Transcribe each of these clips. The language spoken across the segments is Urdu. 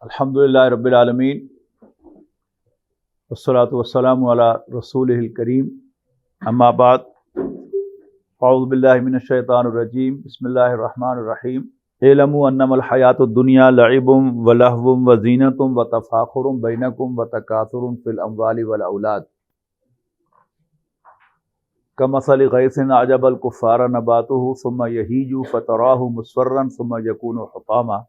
الحمدللہ رب العالمین والصلاۃ والسلام علی رسولہ الکریم اما بعد اعوذ باللہ من الشیطان الرجیم بسم اللہ الرحمن الرحیم اعلموا انما الحیاۃ الدنیا لعب ولہو وزینۃ وتفاخر بینکم وتکاثر فی الاموال والاولاد کمثل غیث اعجب الکفار نباتہ ثم یہیج فتراہ مصفرا ثم یکون حطاما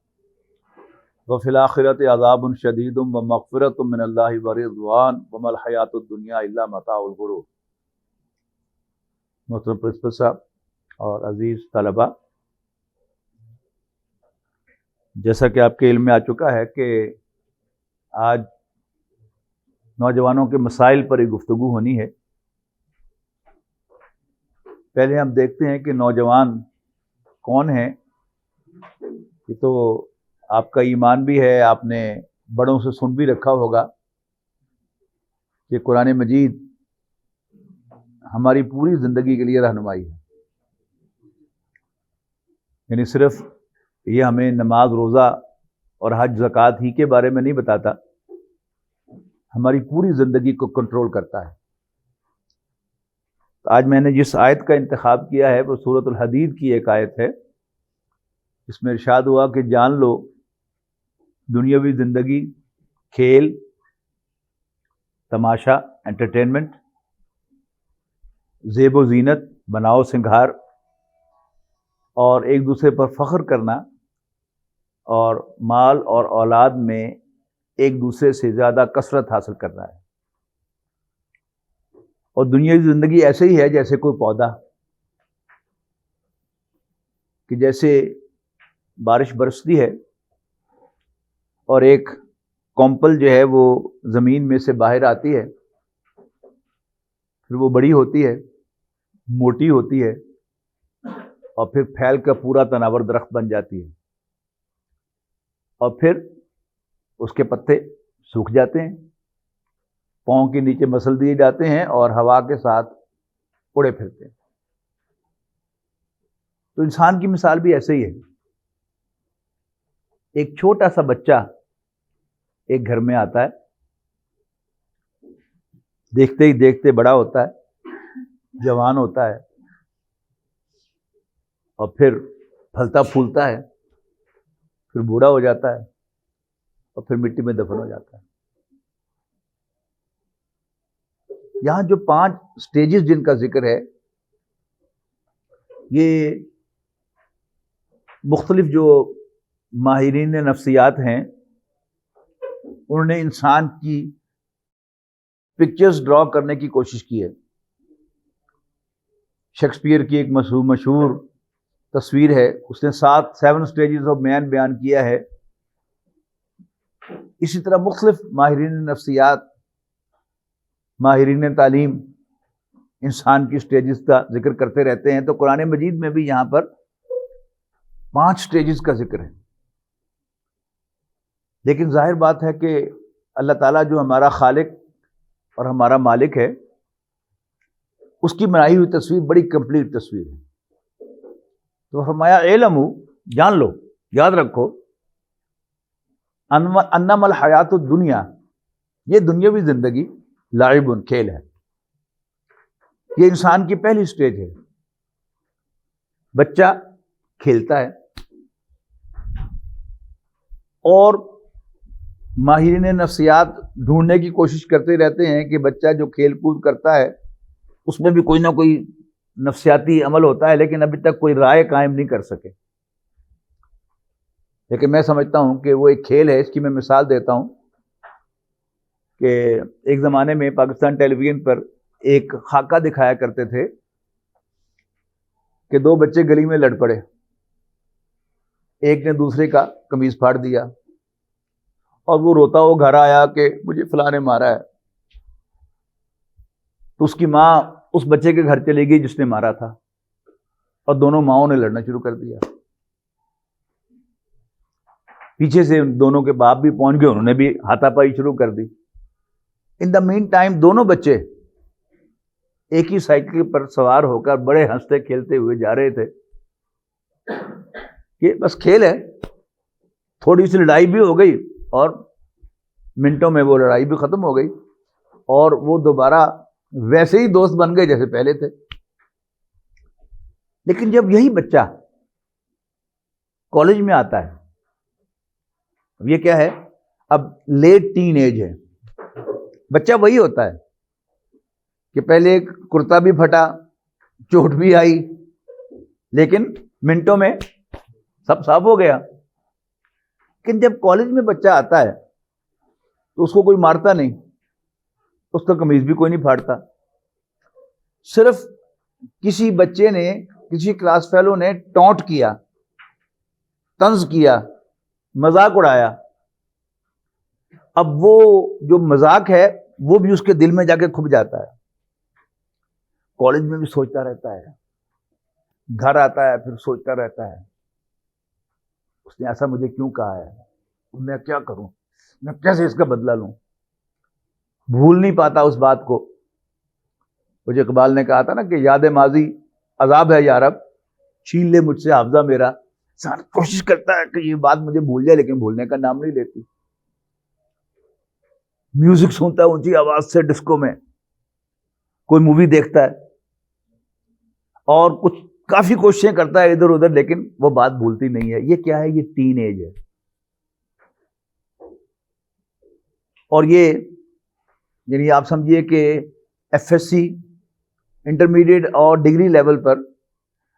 وفی الآخرۃ عذاب شدید ومغفرۃ من اللہ ورضوان وما الحیاۃ الدنیا الا متاع الغرور۔ محترم پرنسپل صاحب اور عزیز طلباء، جیسا کہ آپ کے علم میں آ چکا ہے کہ آج نوجوانوں کے مسائل پر ایک گفتگو ہونی ہے۔ پہلے ہم دیکھتے ہیں کہ نوجوان کون ہیں۔ یہ تو آپ کا ایمان بھی ہے، آپ نے بڑوں سے سن بھی رکھا ہوگا کہ قرآن مجید ہماری پوری زندگی کے لیے رہنمائی ہے، یعنی صرف یہ ہمیں نماز روزہ اور حج زکوٰۃ ہی کے بارے میں نہیں بتاتا، ہماری پوری زندگی کو کنٹرول کرتا ہے۔ آج میں نے جس آیت کا انتخاب کیا ہے وہ سورۃ الحدید کی ایک آیت ہے۔ اس میں ارشاد ہوا کہ جان لو دنیاوی زندگی کھیل، تماشا، انٹرٹینمنٹ، زیب و زینت، بناؤ سنگھار، اور ایک دوسرے پر فخر کرنا اور مال اور اولاد میں ایک دوسرے سے زیادہ کثرت حاصل کرنا ہے۔ اور دنیاوی زندگی ایسے ہی ہے جیسے کوئی پودا، کہ جیسے بارش برستی ہے اور ایک کمپل جو ہے وہ زمین میں سے باہر آتی ہے، پھر وہ بڑی ہوتی ہے، موٹی ہوتی ہے، اور پھر پھیل کر پورا تناور درخت بن جاتی ہے، اور پھر اس کے پتے سوکھ جاتے ہیں، پاؤں کے نیچے مسل دیے جاتے ہیں اور ہوا کے ساتھ اڑے پھرتے ہیں۔ تو انسان کی مثال بھی ایسے ہی ہے۔ ایک چھوٹا سا بچہ ایک گھر میں آتا ہے، دیکھتے ہی دیکھتے بڑا ہوتا ہے، جوان ہوتا ہے، اور پھر پھلتا پھولتا ہے، پھر بوڑھا ہو جاتا ہے، اور پھر مٹی میں دفن ہو جاتا ہے۔ یہاں جو 5 سٹیجز جن کا ذکر ہے، یہ مختلف جو ماہرین نفسیات ہیں انہوں نے انسان کی پکچرز ڈرا کرنے کی کوشش کی ہے۔ شیکسپیئر کی ایک مشہور تصویر ہے، اس نے 7 سٹیجز آف مین بیان کیا ہے۔ اسی طرح مختلف ماہرین نفسیات، ماہرین تعلیم انسان کی سٹیجز کا ذکر کرتے رہتے ہیں۔ تو قرآن مجید میں بھی یہاں پر 5 سٹیجز کا ذکر ہے۔ لیکن ظاہر بات ہے کہ اللہ تعالیٰ جو ہمارا خالق اور ہمارا مالک ہے، اس کی بنائی ہوئی تصویر بڑی کمپلیٹ تصویر ہے۔ تو فرمایا علمو، جان لو، یاد رکھو، انما الحیات الدنیا، یہ دنیاوی زندگی لعب، کھیل ہے۔ یہ انسان کی پہلی سٹیج ہے۔ بچہ کھیلتا ہے، اور ماہرین نفسیات ڈھونڈنے کی کوشش کرتے رہتے ہیں کہ بچہ جو کھیل کود کرتا ہے اس میں بھی کوئی نہ کوئی نفسیاتی عمل ہوتا ہے، لیکن ابھی تک کوئی رائے قائم نہیں کر سکے۔ لیکن میں سمجھتا ہوں کہ وہ ایک کھیل ہے۔ اس کی میں مثال دیتا ہوں کہ ایک زمانے میں پاکستان ٹیلی ویژن پر ایک خاکہ دکھایا کرتے تھے کہ 2 بچے گلی میں لڑ پڑے، ایک نے دوسرے کا قمیض پھاڑ دیا، اور وہ روتا ہوا گھر آیا کہ مجھے فلاں نے مارا ہے۔ تو اس کی ماں اس بچے کے گھر چلی گئی جس نے مارا تھا، اور دونوں ماؤں نے لڑنا شروع کر دیا۔ پیچھے سے دونوں کے باپ بھی پہنچ گئے، انہوں نے بھی ہاتھا پائی شروع کر دی۔ ان دا مین ٹائم دونوں بچے ایک ہی سائیکل پر سوار ہو کر بڑے ہنستے کھیلتے ہوئے جا رہے تھے کہ بس کھیل ہے، تھوڑی سی لڑائی بھی ہو گئی اور منٹوں میں وہ لڑائی بھی ختم ہو گئی اور وہ دوبارہ ویسے ہی دوست بن گئے جیسے پہلے تھے. لیکن جب یہی بچہ کالج میں آتا ہے, اب یہ کیا ہے, اب لیٹ ٹین ایج ہے, بچہ وہی ہوتا ہے کہ پہلے ایک کرتا بھی پھٹا, چوٹ بھی آئی, لیکن منٹوں میں سب صاف ہو گیا. لیکن جب کالج میں بچہ آتا ہے تو اس کو کوئی مارتا نہیں, اس کا قمیض بھی کوئی نہیں پھاڑتا. صرف کسی بچے نے, کسی کلاس فیلو نے ٹونٹ کیا, طنز کیا, مذاق اڑایا, اب وہ جو مذاق ہے وہ بھی اس کے دل میں جا کے کھپ جاتا ہے. کالج میں بھی سوچتا رہتا ہے, گھر آتا ہے پھر سوچتا رہتا ہے, اس نے ایسا مجھے کیوں کہا ہے, میں کیا کروں, میں کیسے اس کا بدلہ لوں. بھول نہیں پاتا اس بات کو. مجھے اقبال نے کہا تھا نا کہ یاد ماضی عذاب ہے یارب, چھین لے مجھ سے حافظہ میرا. انسان کوشش کرتا ہے کہ یہ بات مجھے بھول جائے, لیکن بھولنے کا نام نہیں لیتی. میوزک سنتا ہے اونچی آواز سے ڈسکو میں, کوئی مووی دیکھتا ہے اور کچھ کافی کوششیں کرتا ہے ادھر ادھر, لیکن وہ بات بھولتی نہیں ہے. یہ کیا ہے, یہ ٹین ایج ہے. اور یہ یعنی آپ سمجھیے کہ ایف ایس سی, انٹرمیڈیٹ اور ڈگری لیول پر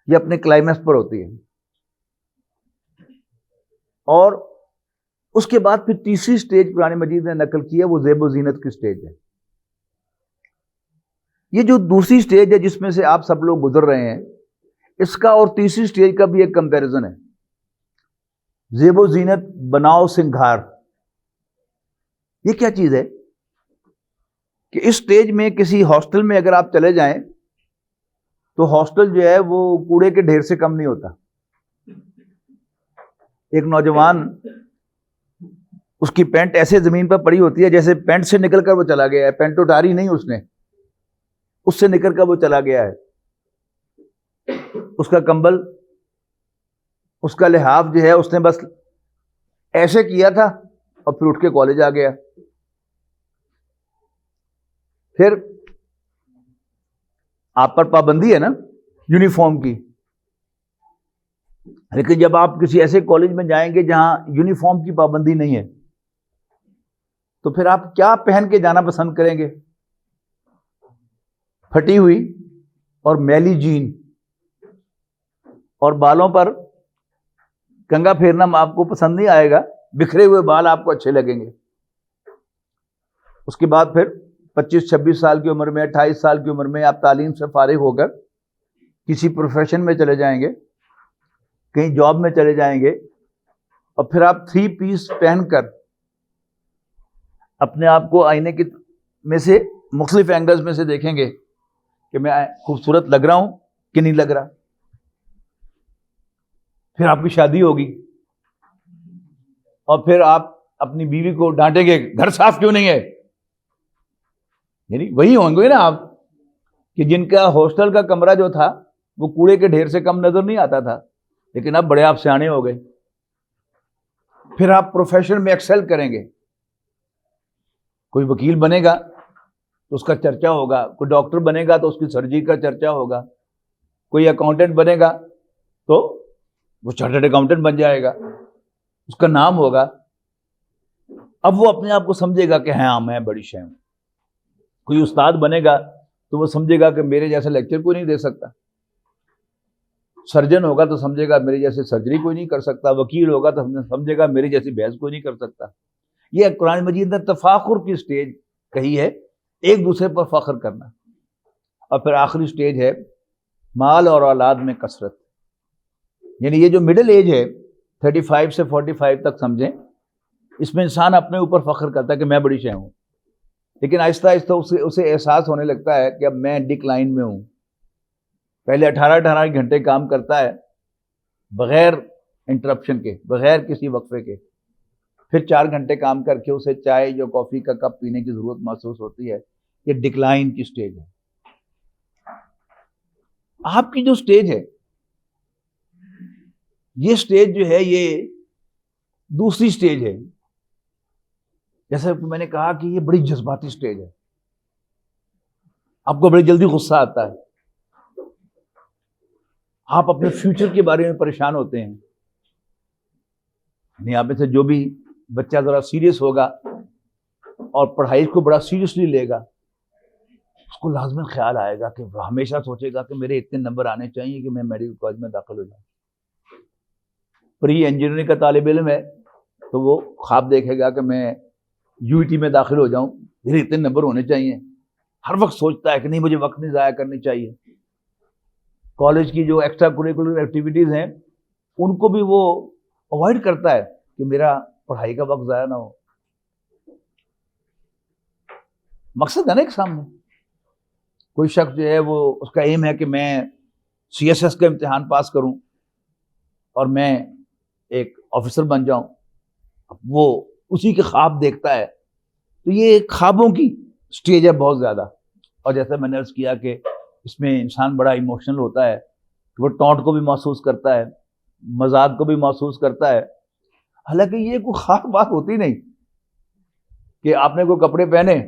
یہ اپنے کلائمیکس پر ہوتی ہے. اور اس کے بعد پھر تیسری سٹیج قرآن مجید نے نقل کی ہے, وہ زیب و زینت کی سٹیج ہے. یہ جو دوسری سٹیج ہے جس میں سے آپ سب لوگ گزر رہے ہیں, اس کا اور تیسری سٹیج کا بھی ایک کمپیریزن ہے. زیب و زینت بناؤ سنگھار, یہ کیا چیز ہے کہ اس سٹیج میں کسی ہاسٹل میں اگر آپ چلے جائیں تو ہاسٹل جو ہے وہ کوڑے کے ڈھیر سے کم نہیں ہوتا. ایک نوجوان, اس کی پینٹ ایسے زمین پر پڑی ہوتی ہے جیسے پینٹ سے نکل کر وہ چلا گیا ہے, پینٹ اتاری نہیں اس نے, اس سے نکل کر وہ چلا گیا ہے. اس کا کمبل, اس کا لحاف جو ہے اس نے بس ایسے کیا تھا اور پھر اٹھ کے کالج آ گیا. پھر آپ پر پابندی ہے نا یونیفارم کی, لیکن جب آپ کسی ایسے کالج میں جائیں گے جہاں یونیفارم کی پابندی نہیں ہے تو پھر آپ کیا پہن کے جانا پسند کریں گے؟ پھٹی ہوئی اور میلی جین, اور بالوں پر کنگا پھیرنا آپ کو پسند نہیں آئے گا, بکھرے ہوئے بال آپ کو اچھے لگیں گے. اس کے بعد پھر 25-26 سال کی عمر میں, 28 سال کی عمر میں آپ تعلیم سے فارغ ہو کر کسی پروفیشن میں چلے جائیں گے, کہیں جاب میں چلے جائیں گے, اور پھر آپ 3 پیس پہن کر اپنے آپ کو آئینے کی میں سے مختلف اینگلز میں سے دیکھیں گے کہ میں خوبصورت لگ رہا ہوں کہ نہیں لگ رہا. پھر آپ کی شادی ہوگی اور پھر آپ اپنی بیوی کو ڈانٹیں گے, گھر صاف کیوں نہیں ہے. یعنی وہی ہوں گے نا آپ کہ جن کا ہاسٹل کا کمرہ جو تھا وہ کوڑے کے ڈھیر سے کم نظر نہیں آتا تھا, لیکن اب بڑے آپ سیانے ہو گئے. پھر آپ پروفیشن میں ایکسل کریں گے, کوئی وکیل بنے گا تو اس کا چرچا ہوگا, کوئی ڈاکٹر بنے گا تو اس کی سرجری کا چرچا ہوگا, کوئی اکاؤنٹنٹ بنے گا تو وہ چارٹرڈ اکاؤنٹنٹ بن جائے گا, اس کا نام ہوگا. اب وہ اپنے آپ کو سمجھے گا کہ ہاں میں بڑی شے ہوں. کوئی استاد بنے گا تو وہ سمجھے گا کہ میرے جیسا لیکچر کوئی نہیں دے سکتا. سرجن ہوگا تو سمجھے گا میرے جیسے سرجری کوئی نہیں کر سکتا. وکیل ہوگا تو سمجھے گا میری جیسی بحث کوئی نہیں کر سکتا. یہ قرآن مجید نے تفاخر کی سٹیج کہی ہے, ایک دوسرے پر فخر کرنا. اور پھر آخری سٹیج ہے مال اور اولاد میں کثرت. یعنی یہ جو مڈل ایج ہے 35 سے 45 تک سمجھیں, اس میں انسان اپنے اوپر فخر کرتا ہے کہ میں بڑی شے ہوں, لیکن آہستہ آہستہ اسے احساس ہونے لگتا ہے کہ اب میں ڈکلائن میں ہوں. پہلے 18 گھنٹے کام کرتا ہے بغیر انٹرپشن کے, بغیر کسی وقفے کے, پھر 4 گھنٹے کام کر کے اسے چائے یا کافی کا کپ پینے کی ضرورت محسوس ہوتی ہے. یہ ڈکلائن کی سٹیج ہے. آپ کی جو سٹیج ہے, یہ سٹیج جو ہے یہ دوسری سٹیج ہے. جیسے میں نے کہا کہ یہ بڑی جذباتی سٹیج ہے، آپ کو بڑی جلدی غصہ آتا ہے، آپ اپنے فیوچر کے بارے میں پریشان ہوتے ہیں. یعنی آپ میں سے جو بھی بچہ ذرا سیریس ہوگا اور پڑھائی کو بڑا سیریسلی لے گا، اس کو لازماً خیال آئے گا کہ ہمیشہ سوچے گا کہ میرے اتنے نمبر آنے چاہیے کہ میں میڈیکل کالج میں داخل ہو جاؤں. پری انجینئرنگ کا طالب علم ہے تو وہ خواب دیکھے گا کہ میں یو ٹی میں داخل ہو جاؤں، میرے اتنے نمبر ہونے چاہیے. ہر وقت سوچتا ہے کہ نہیں، مجھے وقت نہیں ضائع کرنی چاہیے. کالج کی جو ایکسٹرا کوریکولر ایکٹیویٹیز ہیں ان کو بھی وہ اوائڈ کرتا ہے کہ میرا پڑھائی کا وقت ضائع نہ ہو. مقصد ہے نا ایک سامنے. کوئی شخص جو ہے وہ اس کا ایم ہے کہ میں سی ایس ایس کا امتحان پاس کروں اور میں ایک آفیسر بن جاؤں، وہ اسی کے خواب دیکھتا ہے. تو یہ خوابوں کی سٹیج ہے بہت زیادہ. اور جیسے میں نے عرض کیا کہ اس میں انسان بڑا ایموشنل ہوتا ہے، وہ ٹونٹ کو بھی محسوس کرتا ہے، مذاق کو بھی محسوس کرتا ہے. حالانکہ یہ کوئی خاص بات ہوتی نہیں کہ آپ نے کوئی کپڑے پہنے،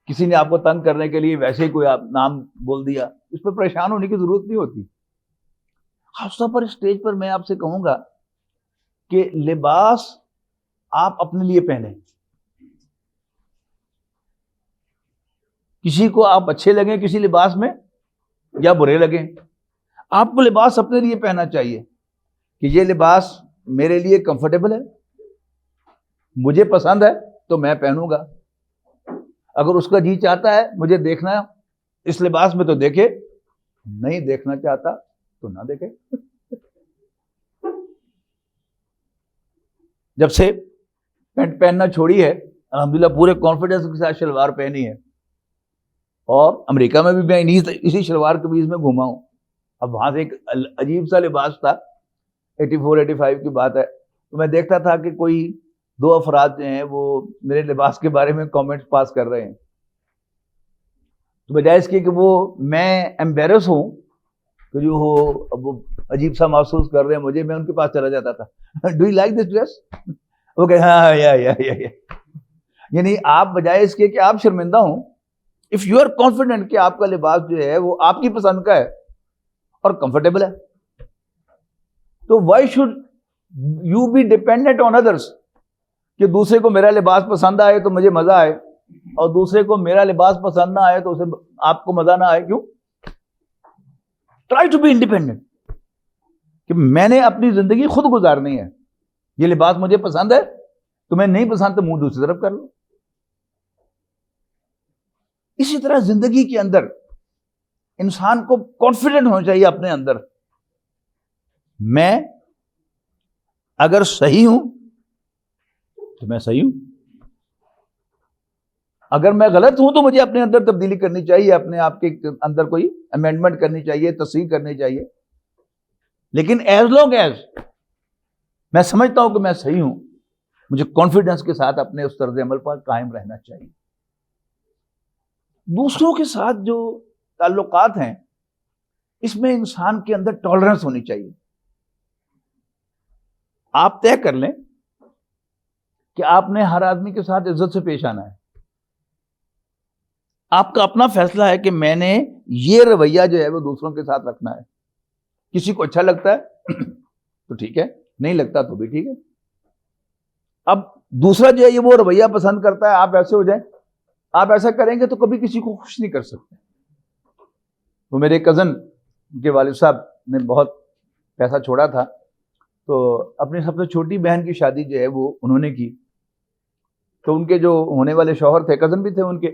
کسی نے آپ کو تنگ کرنے کے لیے ویسے ہی کوئی آپ نام بول دیا، اس پہ پریشان ہونے کی ضرورت نہیں ہوتی. خاص طور پر اسٹیج پر میں آپ سے کہوں گا کہ لباس آپ اپنے لیے پہنیں. کسی کو آپ اچھے لگیں کسی لباس میں یا برے لگیں، آپ کو لباس اپنے لیے پہننا چاہیے کہ یہ لباس میرے لیے کمفرٹیبل ہے، مجھے پسند ہے تو میں پہنوں گا. اگر اس کا جی چاہتا ہے مجھے دیکھنا اس لباس میں تو دیکھے، نہیں دیکھنا چاہتا تو نہ دیکھے. جب سے پینٹ پہننا چھوڑی ہے الحمدللہ پورے کانفیڈنس کے ساتھ شلوار پہنی ہے، اور امریکہ میں بھی میں اسی شلوار قمیض میں گھوما ہوں. اب وہاں سے ایک عجیب سا لباس تھا، 84-85 کی بات ہے، تو میں دیکھتا تھا کہ کوئی 2 افراد جو ہیں وہ میرے لباس کے بارے میں کامنٹس پاس کر رہے ہیں. تو بجائے اس کے کہ وہ میں ایمبیرس ہوں کہ جو ہو اب وہ عجیب سا محسوس کر رہے ہیں مجھے، میں ان کے پاس چلا جاتا تھا. Do you like this dress? وہ کہ ہاں یا یعنی آپ بجائے اس کے کہ آپ شرمندہ ہوں، اف یو آر کانفیڈنٹ کہ آپ کا لباس جو ہے وہ آپ کی پسند کا ہے اور کمفرٹیبل ہے، تو why should you be dependent on others کہ دوسرے کو میرا لباس پسند آئے تو مجھے مزہ آئے اور دوسرے کو میرا لباس پسند نہ آئے تو اسے آپ کو مزہ نہ آئے. کیوں؟ ٹرائی ٹو بی انڈیپینڈنٹ کہ میں نے اپنی زندگی خود گزارنی ہے. یہ لباس مجھے پسند ہے تو میں نہیں پسند تو منہ دوسری طرف کر لوں. اسی طرح زندگی کے اندر انسان کو کانفیڈنٹ ہونا چاہیے اپنے اندر. میں اگر صحیح ہوں تو میں صحیح ہوں، اگر میں غلط ہوں تو مجھے اپنے اندر تبدیلی کرنی چاہیے، اپنے آپ کے اندر کوئی امینڈمنٹ کرنی چاہیے، تصحیح کرنی چاہیے. لیکن ایز لانگ ایز میں سمجھتا ہوں کہ میں صحیح ہوں، مجھے کانفیڈنس کے ساتھ اپنے اس طرز عمل پر قائم رہنا چاہیے. دوسروں کے ساتھ جو تعلقات ہیں اس میں انسان کے اندر ٹالرنس ہونی چاہیے. آپ طے کر لیں کہ آپ نے ہر آدمی کے ساتھ عزت سے پیش آنا ہے. آپ کا اپنا فیصلہ ہے کہ میں نے یہ رویہ جو ہے وہ دوسروں کے ساتھ رکھنا ہے. کسی کو اچھا لگتا ہے تو ٹھیک ہے، نہیں لگتا تو بھی ٹھیک ہے. اب دوسرا جو ہے یہ وہ رویہ پسند کرتا ہے، آپ ایسے ہو جائیں، آپ ایسا کریں گے تو کبھی کسی کو خوش نہیں کر سکتے. تو میرے کزن کے والد صاحب نے بہت پیسہ چھوڑا تھا، تو اپنی سب سے چھوٹی بہن کی شادی جو ہے وہ انہوں نے کی. تو ان کے جو ہونے والے شوہر تھے، کزن بھی تھے ان کے،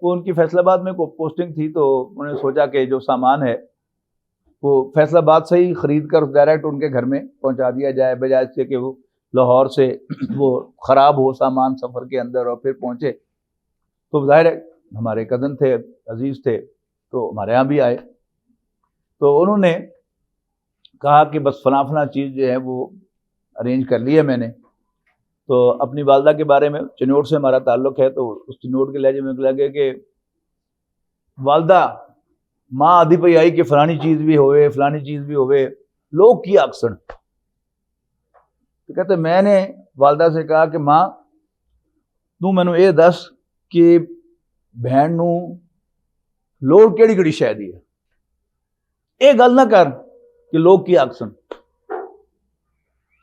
وہ ان کی فیصل آباد میں کوئی پوسٹنگ تھی، تو انہوں نے سوچا کہ جو سامان ہے وہ فیصل آباد سے ہی خرید کر ڈائریکٹ ان کے گھر میں پہنچا دیا جائے، بجائے اس سے کہ وہ لاہور سے وہ خراب ہو سامان سفر کے اندر اور پھر پہنچے. تو ظاہر ہے ہمارے کزن تھے، عزیز تھے، تو ہمارے یہاں بھی آئے. تو انہوں نے کہا کہ بس فلاں فلاں چیز جو ہے وہ ارینج کر لی ہے میں نے. تو اپنی والدہ کے بارے میں، چنوٹ سے ہمارا تعلق ہے، تو اس چنوٹ کے لہجے میں لگے کہ والدہ ماں آدھی پہ آئی کہ فلانی چیز بھی ہوئے، فلانی چیز بھی ہوئے، لوگ کی اکثر. تو کہتے میں نے والدہ سے کہا کہ ماں ਤੂੰ ਮੈਨੂੰ ਇਹ ਦੱਸ ਕਿ ਭੈਣ ਨੂੰ ਲੋੜ ਕਿਹੜੀ ਕਿਹੜੀ ਸ਼ੈ ਦੀ ਹੈ। ਇਹ ਗੱਲ ਨਾ ਕਰ ਕਿ ਲੋਕ ਕੀ ਆਖਣ।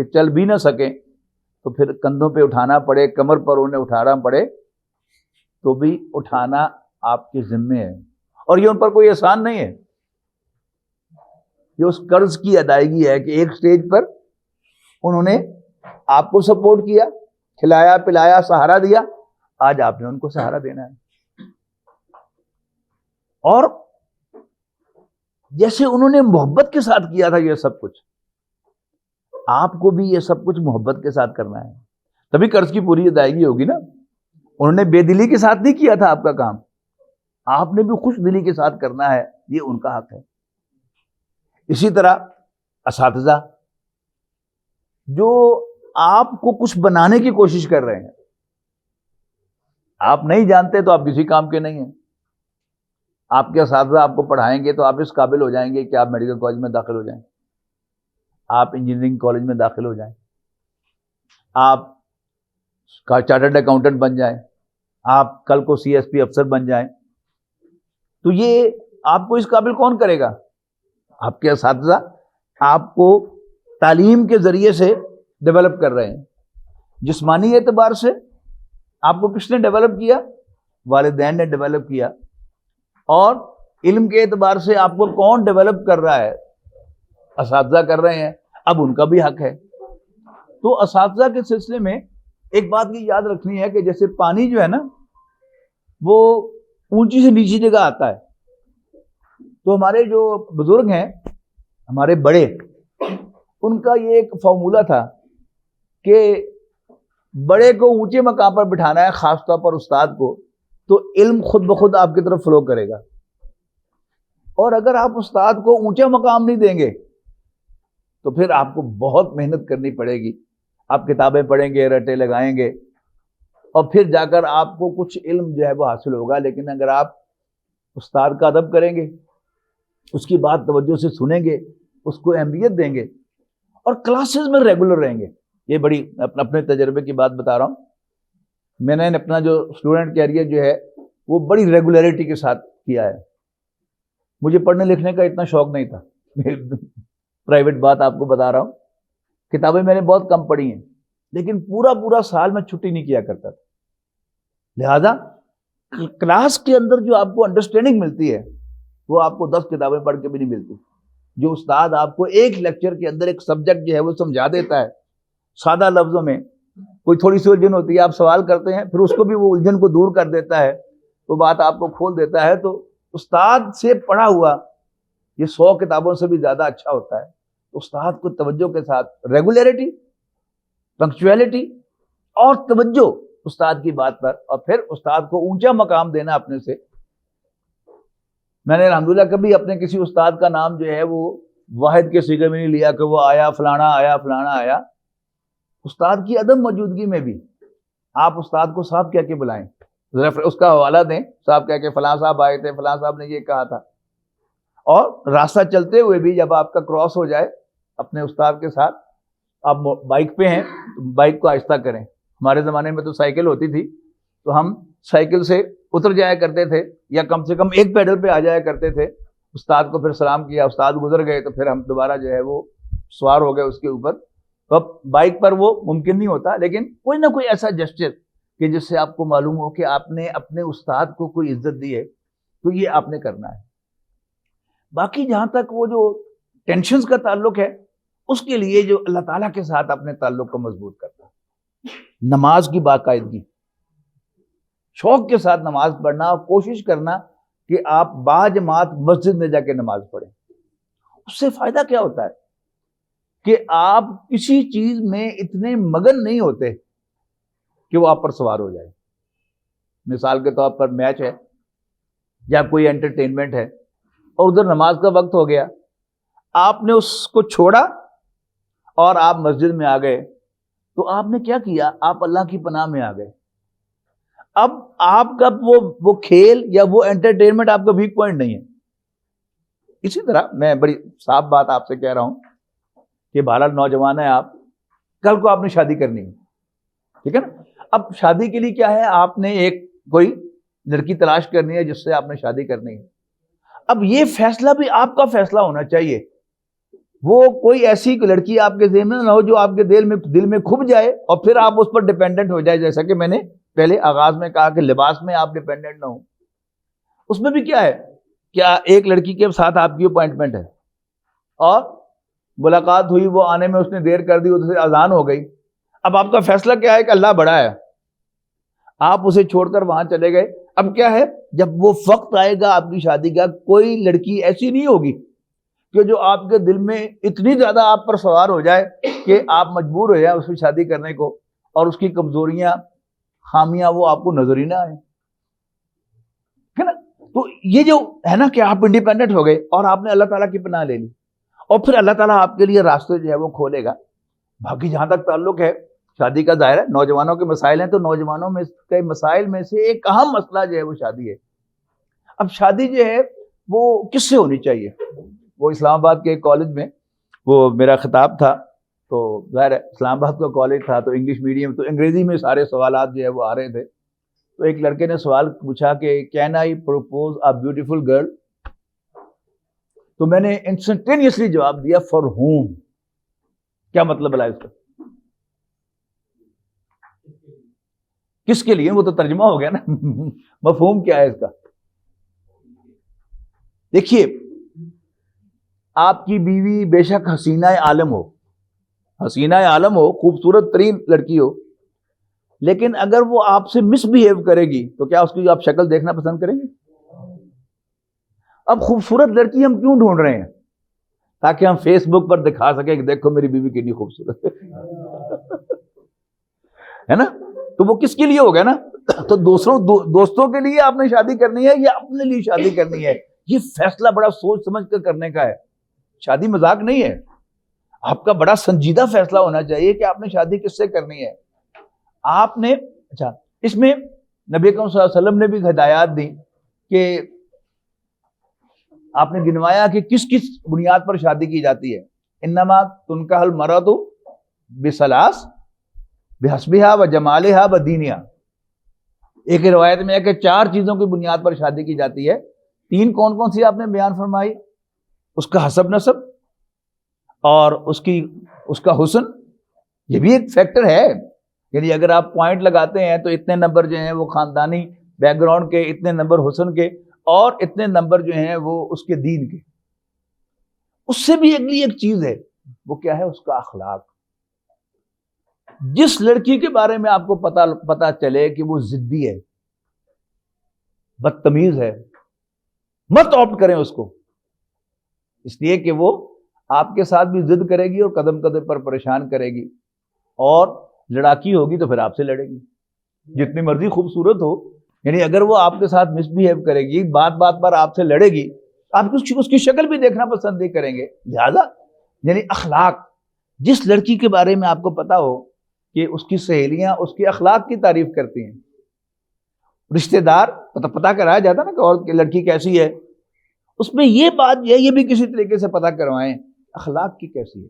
کہ چل بھی نہ سکیں تو پھر کندھوں پہ اٹھانا پڑے, کمر پر انہیں اٹھانا پڑے, تو بھی اٹھانا آپ کے ذمے ہے. اور یہ ان پر کوئی احسان نہیں ہے, یہ اس قرض کی ادائیگی ہے کہ ایک سٹیج پر انہوں نے آپ کو سپورٹ کیا, کھلایا پلایا, سہارا دیا, آج آپ نے ان کو سہارا دینا ہے. اور جیسے انہوں نے محبت کے ساتھ کیا تھا یہ سب کچھ, آپ کو بھی یہ سب کچھ محبت کے ساتھ کرنا ہے, تبھی قرض کی پوری ادائیگی ہوگی نا. انہوں نے بے دلی کے ساتھ نہیں کیا تھا آپ کا کام, آپ نے بھی خوش دلی کے ساتھ کرنا ہے, یہ ان کا حق ہے. اسی طرح اساتذہ جو آپ کو کچھ بنانے کی کوشش کر رہے ہیں, آپ نہیں جانتے تو آپ کسی کام کے نہیں ہیں. آپ کے اساتذہ آپ کو پڑھائیں گے تو آپ اس قابل ہو جائیں گے کہ آپ میڈیکل کالج میں داخل ہو جائیں, آپ انجینئرنگ کالج میں داخل ہو جائیں, آپ چارٹرڈ اکاؤنٹنٹ بن جائیں, آپ کل کو سی ایس پی افسر بن جائیں. تو یہ آپ کو اس قابل کون کرے گا؟ آپ کے اساتذہ آپ کو تعلیم کے ذریعے سے ڈیولپ کر رہے ہیں. جسمانی اعتبار سے آپ کو کس نے ڈیولپ کیا؟ والدین نے ڈیولپ کیا. اور علم کے اعتبار سے آپ کو کون ڈیولپ کر رہا ہے؟ اساتذہ کر رہے ہیں. اب ان کا بھی حق ہے. تو اساتذہ کے سلسلے میں ایک بات کی یاد رکھنی ہے کہ جیسے پانی جو ہے نا وہ اونچی سے نیچی جگہ آتا ہے, تو ہمارے جو بزرگ ہیں, ہمارے بڑے, ان کا یہ ایک فارمولا تھا کہ بڑے کو اونچے مقام پر بٹھانا ہے, خاص طور پر استاد کو, تو علم خود بخود آپ کی طرف فلو کرے گا. اور اگر آپ استاد کو اونچا مقام نہیں دیں گے تو پھر آپ کو بہت محنت کرنی پڑے گی. آپ کتابیں پڑھیں گے, رٹے لگائیں گے, اور پھر جا کر آپ کو کچھ علم جو ہے وہ حاصل ہوگا. لیکن اگر آپ استاد کا ادب کریں گے, اس کی بات توجہ سے سنیں گے, اس کو اہمیت دیں گے, اور کلاسز میں ریگولر رہیں گے. یہ بڑی اپنے تجربے کی بات بتا رہا ہوں. میں نے اپنا جو اسٹوڈنٹ کیریئر جو ہے وہ بڑی ریگولیرٹی کے ساتھ کیا ہے. مجھے پڑھنے لکھنے کا اتنا شوق نہیں تھا, پرائیویٹ بات آپ کو بتا رہا ہوں. کتابیں میں نے بہت کم پڑھی ہیں, لیکن پورا سال میں چھٹی نہیں کیا کرتا تھا. لہذا کلاس کے اندر جو آپ کو انڈرسٹینڈنگ ملتی ہے وہ آپ کو 10 کتابیں پڑھ کے بھی نہیں ملتی. جو استاد آپ کو ایک لیکچر کے اندر ایک سبجیکٹ جو ہے وہ سمجھا دیتا ہے سادہ لفظوں میں, کوئی تھوڑی سی الجھن ہوتی ہے, آپ سوال کرتے ہیں, پھر اس کو بھی وہ الجھن کو دور کر دیتا ہے, وہ بات آپ کو کھول دیتا ہے. تو استاد سے پڑھا ہوا یہ 100 کتابوں سے بھی زیادہ اچھا ہوتا ہے. تو استاد کو توجہ کے ساتھ ریگولیرٹی, پنکچویلٹی اور توجہ استاد کی بات پر, اور پھر استاد کو اونچا مقام دینا اپنے سے. میں نے الحمدللہ کبھی اپنے کسی استاد کا نام جو ہے وہ واحد کے صیغے میں نہیں لیا کہ وہ آیا فلانا آیا فلانا آیا. استاد کی عدم موجودگی میں بھی آپ استاد کو صاحب کہہ کے بلائیں, اس کا حوالہ دیں, صاحب کہہ کے فلاں صاحب آئے تھے, فلاں صاحب نے یہ کہا تھا. اور راستہ چلتے ہوئے بھی جب آپ کا کراس ہو جائے اپنے استاد کے ساتھ, آپ بائک پہ ہیں تو بائک کو آہستہ کریں. ہمارے زمانے میں تو سائیکل ہوتی تھی, تو ہم سائیکل سے اتر جایا کرتے تھے, یا کم سے کم ایک پیڈل پہ آ جایا کرتے تھے. استاد کو پھر سلام کیا, استاد گزر گئے تو پھر ہم دوبارہ جو ہے وہ سوار ہو گئے اس کے اوپر. تو اب بائک پر وہ ممکن نہیں ہوتا, لیکن کوئی نہ کوئی ایسا جسچر کہ جس سے آپ کو معلوم ہو کہ آپ نے اپنے استاد کو کوئی عزت دی ہے, تو یہ آپ نے کرنا ہے. باقی جہاں تک وہ جو ٹینشنز کا تعلق ہے, اس کے لیے جو اللہ تعالیٰ کے ساتھ اپنے تعلق کو مضبوط کرتا ہے, نماز کی باقاعدگی, شوق کے ساتھ نماز پڑھنا, اور کوشش کرنا کہ آپ باجماعت مسجد میں جا کے نماز پڑھیں. اس سے فائدہ کیا ہوتا ہے کہ آپ کسی چیز میں اتنے مگن نہیں ہوتے کہ وہ آپ پر سوار ہو جائے. مثال کے طور پر میچ ہے یا کوئی انٹرٹینمنٹ ہے, اور ادھر نماز کا وقت ہو گیا, آپ نے اس کو چھوڑا اور آپ مسجد میں آ گئے, تو آپ نے کیا کیا؟ آپ اللہ کی پناہ میں آ گئے. اب آپ کا وہ کھیل یا وہ انٹرٹینمنٹ آپ کا ویک پوائنٹ نہیں ہے. اسی طرح میں بڑی صاف بات آپ سے کہہ رہا ہوں کہ بہرحال نوجوان ہیں آپ, کل کو آپ نے شادی کرنی ہے, ٹھیک ہے نا. اب شادی کے لیے کیا ہے, آپ نے ایک کوئی لڑکی تلاش کرنی ہے جس سے آپ نے شادی کرنی ہے. اب یہ فیصلہ بھی آپ کا فیصلہ ہونا چاہیے وہ کوئی ایسی لڑکی آپ کے ذہن میں نہ ہو جو آپ کے دل میں کھب جائے اور پھر آپ اس پر ڈیپینڈنٹ ہو جائے، جیسا کہ میں نے پہلے آغاز میں کہا کہ لباس میں آپ ڈیپینڈنٹ نہ ہو۔ اس میں بھی کیا ہے، کیا ایک لڑکی کے ساتھ آپ کی اپوائنٹمنٹ ہے اور ملاقات ہوئی، وہ آنے میں اس نے دیر کر دی، اس سے اذان ہو گئی، اب آپ کا فیصلہ کیا ہے کہ اللہ بڑا ہے، آپ اسے چھوڑ کر وہاں چلے گئے۔ اب کیا ہے، جب وہ وقت آئے گا آپ کی شادی کا، کوئی لڑکی ایسی نہیں ہوگی کہ جو آپ کے دل میں اتنی زیادہ آپ پر سوار ہو جائے کہ آپ مجبور ہو جائیں اس کی شادی کرنے کو، اور اس کی کمزوریاں خامیاں وہ آپ کو نظر ہی نہ آئیں، ہے نا۔ تو یہ جو ہے نا کہ آپ انڈیپینڈنٹ ہو گئے اور آپ نے اللہ تعالیٰ کی پناہ لے لی، اور پھر اللہ تعالیٰ آپ کے لیے راستے جو ہے وہ کھولے گا۔ باقی جہاں تک تعلق ہے شادی کا، ظاہر ہے نوجوانوں کے مسائل ہیں، تو نوجوانوں میں کے مسائل میں سے ایک اہم مسئلہ جو ہے وہ شادی ہے۔ اب شادی جو ہے وہ کس سے ہونی چاہیے؟ وہ اسلام آباد کے ایک کالج میں وہ میرا خطاب تھا، تو ظاہر ہے اسلام آباد کا کالج تھا تو انگلش میڈیم، تو انگریزی میں سارے سوالات جو ہے وہ آ رہے تھے۔ تو ایک لڑکے نے سوال پوچھا کہ can I propose a beautiful girl? تو میں نے انسٹنٹینیسلی جواب دیا فار ہوم؟ کیا مطلب ہے اس کا؟ کس کے لیے؟ وہ تو ترجمہ ہو گیا نا مفہوم کیا ہے اس کا؟ دیکھیے، آپ کی بیوی بے شک حسینہ عالم ہو، حسینہ عالم ہو، خوبصورت ترین لڑکی ہو، لیکن اگر وہ آپ سے مس بہیو کرے گی تو کیا اس کی آپ شکل دیکھنا پسند کریں گے؟ اب خوبصورت لڑکی ہم کیوں ڈھونڈ رہے ہیں؟ تاکہ ہم فیس بک پر دکھا سکیں کہ دیکھو میری بیوی کتنی خوبصورت ہے نا۔ تو وہ کس کے لیے ہو گیا نا؟ تو دوستوں کے لیے آپ نے شادی کرنی ہے یا اپنے لیے شادی کرنی ہے؟ یہ فیصلہ بڑا سوچ سمجھ کر کرنے کا ہے، شادی مذاق نہیں ہے۔ آپ کا بڑا سنجیدہ فیصلہ ہونا چاہیے کہ آپ نے شادی کس سے کرنی ہے۔ آپ نے اچھا، اس میں نبی اکرم صلی اللہ علیہ وسلم نے بھی ہدایات دی کہ آپ نے گنوایا کہ کس کس بنیاد پر شادی کی جاتی ہے۔ انما تنکح المرأۃ بثلاث بحسبها وجمالها ودینها۔ ایک روایت میں ہے کہ 4 چیزوں کی بنیاد پر شادی کی جاتی ہے۔ 3 کون کون سی آپ نے بیان فرمائی؟ اس کا حسب نسب، اور اس کا حسن، یہ بھی ایک فیکٹر ہے، یعنی اگر آپ پوائنٹ لگاتے ہیں تو اتنے نمبر جو ہیں وہ خاندانی بیک گراؤنڈ کے، اتنے نمبر حسن کے، اور اتنے نمبر جو ہیں وہ اس کے دین کے۔ اس سے بھی اگلی ایک چیز ہے، وہ کیا ہے؟ اس کا اخلاق۔ جس لڑکی کے بارے میں آپ کو پتا چلے کہ وہ ضدی ہے، بدتمیز ہے، مت آپٹ کریں اس کو، اس لیے کہ وہ آپ کے ساتھ بھی ضد کرے گی اور قدم قدم پر پریشان کرے گی، اور لڑاکی ہوگی تو پھر آپ سے لڑے گی، جتنی مرضی خوبصورت ہو۔ یعنی اگر وہ آپ کے ساتھ مس بہیو کرے گی، بات بات پر آپ سے لڑے گی، آپ اس کی شکل بھی دیکھنا پسند نہیں کریں گے۔ لہذا یعنی اخلاق، جس لڑکی کے بارے میں آپ کو پتا ہو کہ اس کی سہیلیاں اس کے اخلاق کی تعریف کرتی ہیں، رشتہ دار پتہ کرایا جاتا نا کہ اور لڑکی کیسی ہے، اس میں یہ بات یہ بھی کسی طریقے سے پتہ کروائیں اخلاق کی کیسی ہے۔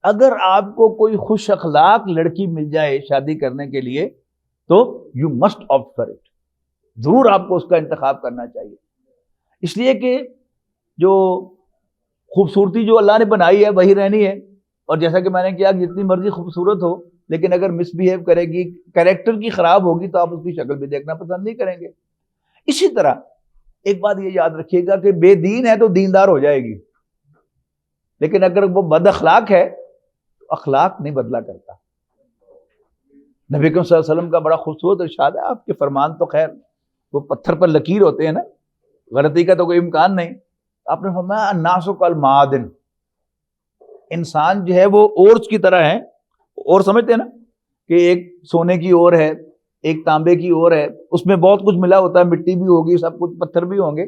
اگر آپ کو کوئی خوش اخلاق لڑکی مل جائے شادی کرنے کے لیے تو you must opt for it, ضرور آپ کو اس کا انتخاب کرنا چاہیے، اس لیے کہ جو خوبصورتی جو اللہ نے بنائی ہے وہی رہنی ہے، اور جیسا کہ میں نے کیا کہ جتنی مرضی خوبصورت ہو لیکن اگر مس بہیو کرے گی، کریکٹر کی خراب ہوگی، تو آپ اس کی شکل بھی دیکھنا پسند نہیں کریں گے۔ اسی طرح ایک بات یہ یاد رکھیے گا کہ بے دین ہے تو دیندار ہو جائے گی، لیکن اگر وہ بد اخلاق ہے تو اخلاق نہیں بدلا کرتا۔ نبی کریم صلی اللہ علیہ وسلم کا بڑا خوبصورت ارشاد ہے، آپ کے فرمان تو خیر وہ پتھر پر لکیر ہوتے ہیں نا، غلطی کا تو کوئی امکان نہیں۔ آپ نے فرمایا الناس کالمعادن، انسان جو ہے وہ اورس کی طرح ہے۔ اور سمجھتے ہیں نا کہ ایک سونے کی اور ہے، ایک تانبے کی اور ہے، اس میں بہت کچھ ملا ہوتا ہے، مٹی بھی ہوگی، سب کچھ پتھر بھی ہوں گے،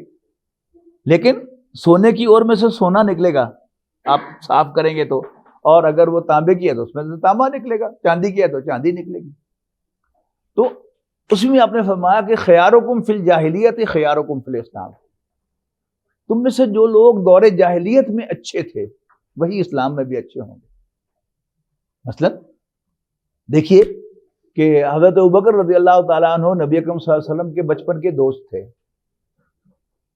لیکن سونے کی اور میں سے سونا نکلے گا آپ صاف کریں گے تو، اور اگر وہ تانبے کی ہے تو اس میں سے تانبا نکلے گا، چاندی کی ہے تو چاندی نکلے گی۔ تو اس میں آپ نے فرمایا کہ خیارکم فی الجاہلیت خیارکم فی الاسلام، تم میں سے جو لوگ دور جاہلیت میں اچھے تھے وہی اسلام میں بھی اچھے ہوں گے۔ مثلا دیکھیے کہ حضرت ابوبکر رضی اللہ تعالیٰ عنہ نبی اکرم صلی اللہ علیہ وسلم کے بچپن کے دوست تھے،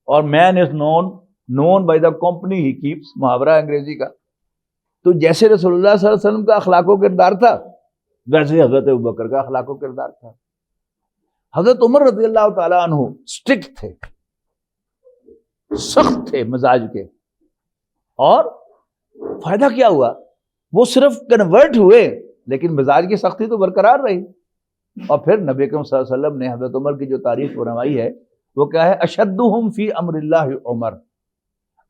اور مین از نون known by the company he keeps, محاورہ انگریزی کا. تو جیسے رسول اللہ صلی اللہ علیہ وسلم کا اخلاق و کردار تھا ویسے ہی حضرت ابوبکر کا اخلاق و کردار تھا. حضرت عمر رضی اللہ تعالیٰ عنہ اسٹرکٹ تھے، سخت تھے مزاج کے، اور فائدہ کیا ہوا؟ وہ صرف کنورٹ ہوئے لیکن مزاج کی سختی تو برقرار رہی. اور پھر نبی اکرم صلی اللہ علیہ وسلم نے حضرت عمر کی جو تعریف فرمائی ہے وہ کیا ہے؟ اشدہم فی امر اللہ عمر،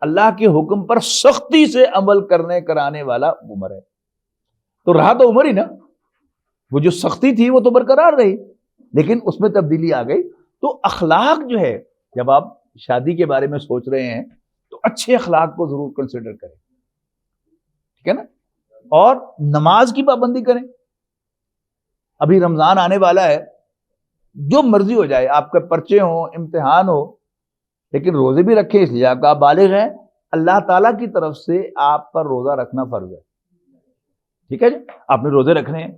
اللہ کے حکم پر سختی سے عمل کرانے والا عمر ہے. تو رہا تو عمر ہی نا، وہ جو سختی تھی وہ تو برقرار رہی لیکن اس میں تبدیلی آ گئی. تو اخلاق جو ہے، جب آپ شادی کے بارے میں سوچ رہے ہیں تو اچھے اخلاق کو ضرور کنسیڈر کریں، ٹھیک ہے نا. اور نماز کی پابندی کریں. ابھی رمضان آنے والا ہے، جو مرضی ہو جائے، آپ کے پرچے ہوں، امتحان ہو، لیکن روزے بھی رکھیں، اس لیے آپ کا بالغ ہیں، اللہ تعالیٰ کی طرف سے آپ پر روزہ رکھنا فرض ہے. ٹھیک ہے جی، آپ نے روزے رکھنے ہیں.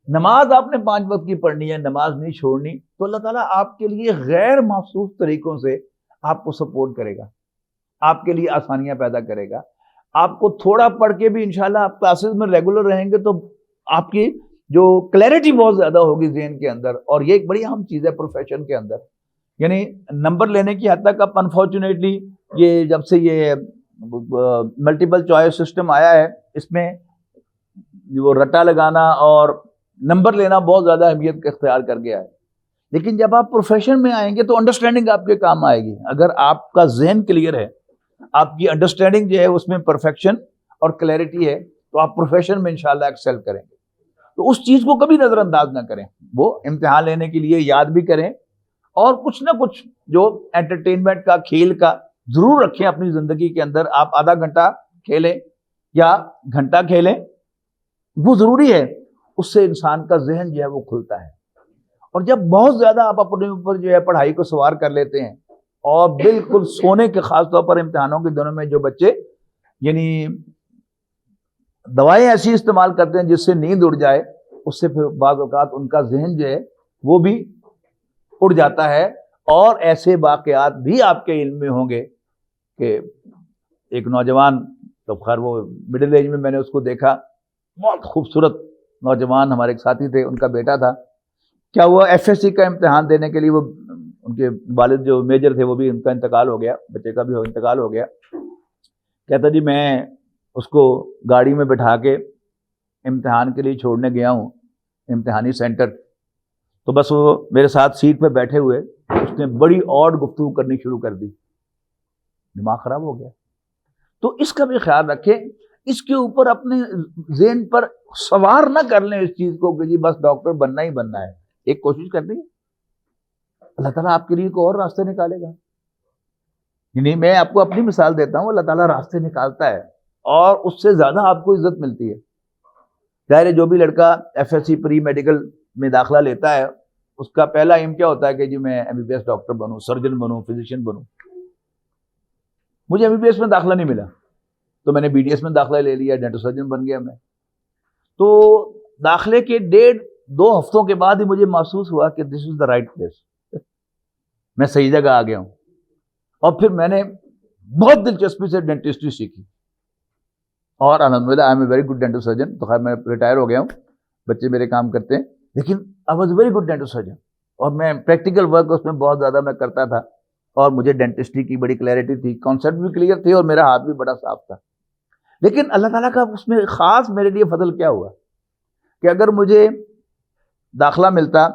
نماز آپ نے 5 وقت کی پڑھنی ہے، نماز نہیں چھوڑنی. تو اللہ تعالیٰ آپ کے لیے غیر محسوس طریقوں سے آپ کو سپورٹ کرے گا، آپ کے لیے آسانیاں پیدا کرے گا. آپ کو تھوڑا پڑھ کے بھی انشاءاللہ آپ کلاسز میں ریگولر رہیں گے تو آپ کی جو کلیئرٹی بہت زیادہ ہوگی ذہن کے اندر. اور یہ ایک بڑی اہم چیز ہے پروفیشن کے اندر. یعنی نمبر لینے کی حد تک اب انفارچونیٹلی یہ جب سے یہ ملٹیپل چوائس سسٹم آیا ہے، اس میں وہ رٹا لگانا اور نمبر لینا بہت زیادہ اہمیت اختیار کر گیا ہے. لیکن جب آپ پروفیشن میں آئیں گے تو انڈرسٹینڈنگ آپ کے کام آئے گی. اگر آپ کا ذہن کلیئر ہے، آپ کی انڈرسٹینڈنگ جو ہے اس میں پرفیکشن اور کلیئرٹی ہے، تو آپ پروفیشن میں انشاءاللہ ایکسل کریں گے. تو اس چیز کو کبھی نظر انداز نہ کریں. وہ امتحان لینے کے لیے یاد بھی کریں، اور کچھ نہ کچھ جو انٹرٹینمنٹ کا، کھیل کا ضرور رکھیں اپنی زندگی کے اندر. آپ آدھا گھنٹہ کھیلیں یا گھنٹہ کھیلیں، وہ ضروری ہے. اس سے انسان کا ذہن جو ہے وہ کھلتا ہے. اور جب بہت زیادہ آپ اپنے اوپر جو ہے پڑھائی کو سوار کر لیتے ہیں، اور بالکل سونے کے، خاص طور پر امتحانوں کے دنوں میں جو بچے یعنی دوائیں ایسی استعمال کرتے ہیں جس سے نیند اڑ جائے، اس سے پھر بعض اوقات ان کا ذہن جو ہے وہ بھی اڑ جاتا ہے. اور ایسے واقعات بھی آپ کے علم میں ہوں گے کہ ایک نوجوان، تو خیر وہ مڈل ایج میں نے اس کو دیکھا، بہت خوبصورت نوجوان، ہمارے ایک ساتھی تھے، ان کا بیٹا تھا. کیا ہوا، ایف ایس سی کا امتحان دینے کے لیے وہ، ان کے والد جو میجر تھے وہ بھی، ان کا انتقال ہو گیا، بچے کا بھی انتقال ہو گیا. کہتا جی میں اس کو گاڑی میں بٹھا کے امتحان کے لیے چھوڑنے گیا ہوں امتحانی سینٹر، تو بس وہ میرے ساتھ سیٹ پہ بیٹھے ہوئے اس نے بڑی آڈ گفتگو کرنی شروع کر دی. دماغ خراب ہو گیا. تو اس کا بھی خیال رکھیں، اس کے اوپر اپنے ذہن پر سوار نہ کر لیں اس چیز کو کہ جی بس ڈاکٹر بننا ہی بننا ہے. ایک کوشش کرنی ہے، اللہ تعالیٰ آپ کے لیے کوئی اور راستے نکالے گا. یعنی میں آپ کو اپنی مثال دیتا ہوں، اللہ تعالیٰ راستے نکالتا ہے اور اس سے زیادہ آپ کو عزت ملتی ہے. ظاہر ہے جو بھی لڑکا F S C pre medical میں داخلہ لیتا ہے، اس کا پہلا ایم کیا ہوتا ہے کہ جی میں M B B S doctor بنوں، سرجن بنوں، فزیشین بنوں. مجھے ایم بی بی ایس میں داخلہ نہیں ملا تو میں نے بی ڈی ایس میں داخلہ لے لیا، ڈینٹل سرجن بن گیا میں. تو داخلے کے 1.5-2 ہفتوں کے بعد ہی مجھے محسوس ہوا کہ دس از دا رائٹ پلیس، میں صحیح جگہ آ گیا ہوں. اور پھر میں نے بہت دلچسپی سے ڈینٹسٹری سیکھی، اور الحمدللہ I am a very good dental surgeon. تو خیر میں ریٹائر ہو گیا ہوں، بچے میرے کام کرتے ہیں، لیکن I was very good dental surgeon. اور میں پریکٹیکل ورک اس میں بہت زیادہ میں کرتا تھا، اور مجھے ڈینٹسٹری کی بڑی کلیئرٹی تھی، کانسیپٹ بھی کلیئر تھے، اور میرا ہاتھ بھی بڑا صاف تھا. لیکن اللہ تعالیٰ کا اس میں خاص میرے لیے فضل کیا ہوا کہ اگر مجھے داخلہ ملتا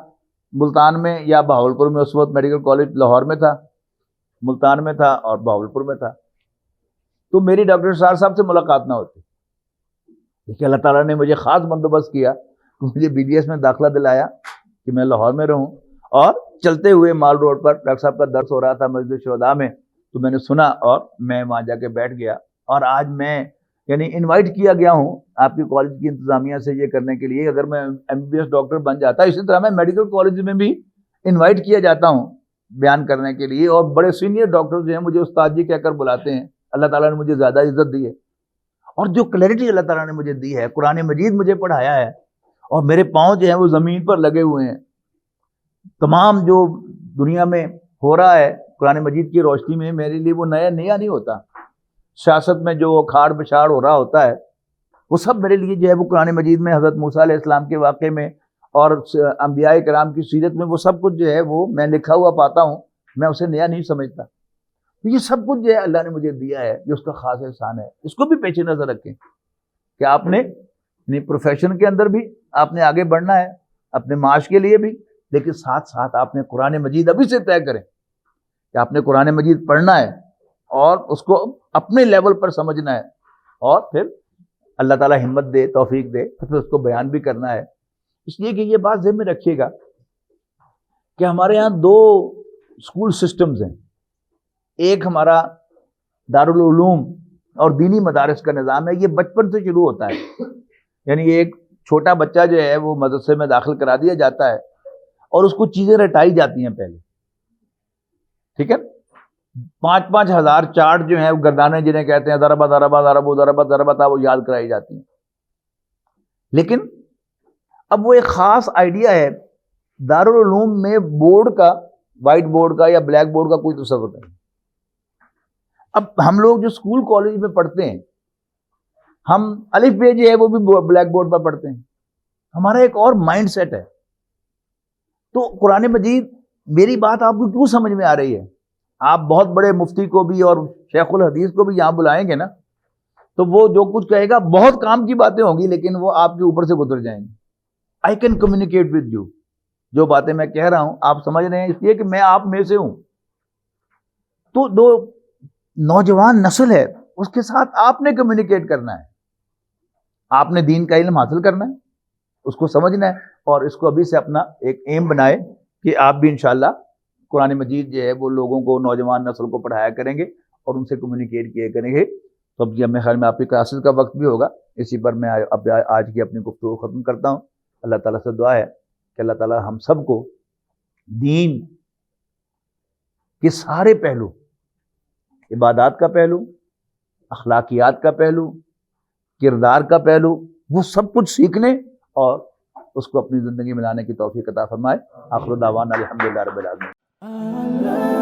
ملتان میں یا بہاولپور میں، اس وقت میڈیکل کالج لاہور میں تھا، ملتان میں تھا اور بہاولپور میں تھا، تو میری ڈاکٹر صاحب سے ملاقات نہ ہوتی. لیکن اللہ تعالیٰ نے مجھے خاص بندوبست کیا کہ مجھے بی ڈی ایس میں داخلہ دلایا کہ میں لاہور میں رہوں. اور چلتے ہوئے مال روڈ پر ڈاکٹر صاحب کا درس ہو رہا تھا مسجد شہداء میں، تو میں نے سنا اور میں وہاں جا کے بیٹھ گیا. اور آج میں یعنی انوائٹ کیا گیا ہوں آپ کی کالج کی انتظامیہ سے یہ کرنے کے لیے، اگر میں M B B S doctor بن جاتا، اسی طرح میں میڈیکل کالج میں بھی انوائٹ کیا جاتا ہوں بیان کرنے کے لیے. اور بڑے سینئر ڈاکٹر جو ہیں مجھے استاد جی کہہ کر بلاتے ہیں. اللہ تعالیٰ نے مجھے زیادہ عزت دی ہے، اور جو کلیئرٹی اللہ تعالیٰ نے مجھے دی ہے، قرآن مجید مجھے پڑھایا ہے، اور میرے پاؤں جو ہیں وہ زمین پر لگے ہوئے ہیں. تمام جو دنیا میں ہو رہا ہے قرآن مجید کی روشنی میں، میرے لیے وہ نیا نہیں ہوتا. سیاست میں جو کھاڑ بچھاڑ ہو رہا ہوتا ہے وہ سب میرے لیے جو ہے وہ قرآن مجید میں حضرت موسیٰ علیہ السلام کے واقعے میں اور انبیاء کرام کی سیرت میں وہ سب کچھ جو ہے وہ میں لکھا ہوا پاتا ہوں، میں اسے نیا نہیں سمجھتا. یہ سب کچھ جو ہے اللہ نے مجھے دیا ہے، یہ اس کا خاص احسان ہے. اس کو بھی پیش نظر رکھیں کہ آپ نے پروفیشن کے اندر بھی آپ نے آگے بڑھنا ہے، اپنے معاش کے لیے بھی، لیکن ساتھ ساتھ آپ نے قرآن مجید ابھی سے طے کریں کہ آپ نے قرآن مجید پڑھنا ہے اور اس کو اپنے لیول پر سمجھنا ہے، اور پھر اللہ تعالیٰ ہمت دے، توفیق دے، پھر اس کو بیان بھی کرنا ہے. اس لیے کہ یہ بات ذہن میں رکھیے گا کہ ہمارے ہاں دو اسکول سسٹمز ہیں. ایک ہمارا دارالعلوم اور دینی مدارس کا نظام ہے، یہ بچپن سے شروع ہوتا ہے. یعنی ایک چھوٹا بچہ جو ہے وہ مدرسے میں داخل کرا دیا جاتا ہے اور اس کو چیزیں رٹائی جاتی ہیں پہلے، ٹھیک ہے. 5,000 چارٹ جو ہیں وہ گردانے جنہیں کہتے ہیں، ضربہ ضربہ ضربو ضربت ضربتا، وہ یاد کرائی جاتی ہیں. لیکن اب وہ ایک خاص آئیڈیا ہے، دارالعلوم میں بورڈ کا، وائٹ بورڈ کا یا بلیک بورڈ کا کوئی تصور نہیں. اب ہم لوگ جو اسکول کالج میں پڑھتے ہیں، ہم الف بے جو ہے وہ بھی بلیک بورڈ پر پڑھتے ہیں. ہمارا ایک اور مائنڈ سیٹ ہے. تو قرآن مجید، میری بات آپ کو کیوں سمجھ میں آ رہی ہے؟ آپ بہت بڑے مفتی کو بھی اور شیخ الحدیث کو بھی یہاں بلائیں گے نا، تو وہ جو کچھ کہے گا بہت کام کی باتیں ہوں گی، لیکن وہ آپ کے اوپر سے گزر جائیں گی. I can communicate with you. جو باتیں میں کہہ رہا ہوں آپ سمجھ رہے ہیں اس لیے کہ میں آپ میں سے ہوں. تو دو نوجوان نسل ہے، اس کے ساتھ آپ نے کمیونیکیٹ کرنا ہے. آپ نے دین کا علم حاصل کرنا ہے، اس کو سمجھنا ہے، اور اس کو ابھی سے اپنا ایک ایم بنائے کہ آپ بھی انشاءاللہ قرآن مجید جو ہے وہ لوگوں کو، نوجوان نسل کو پڑھایا کریں گے اور ان سے کمیونیکیٹ کیا کریں گے. تو اب میرے خیال میں آپ کی کلاسز کا وقت بھی ہوگا، اسی پر میں آج کی اپنی گفتگو ختم کرتا ہوں. اللہ تعالیٰ سے دعا ہے کہ اللہ تعالیٰ ہم سب کو دین کے سارے پہلو، عبادات کا پہلو، اخلاقیات کا پہلو، کردار کا پہلو، وہ سب کچھ سیکھنے اور اس کو اپنی زندگی میں لانے کی توفیق عطا فرمائے. آخر دعوانا الحمدللہ رب العالمین.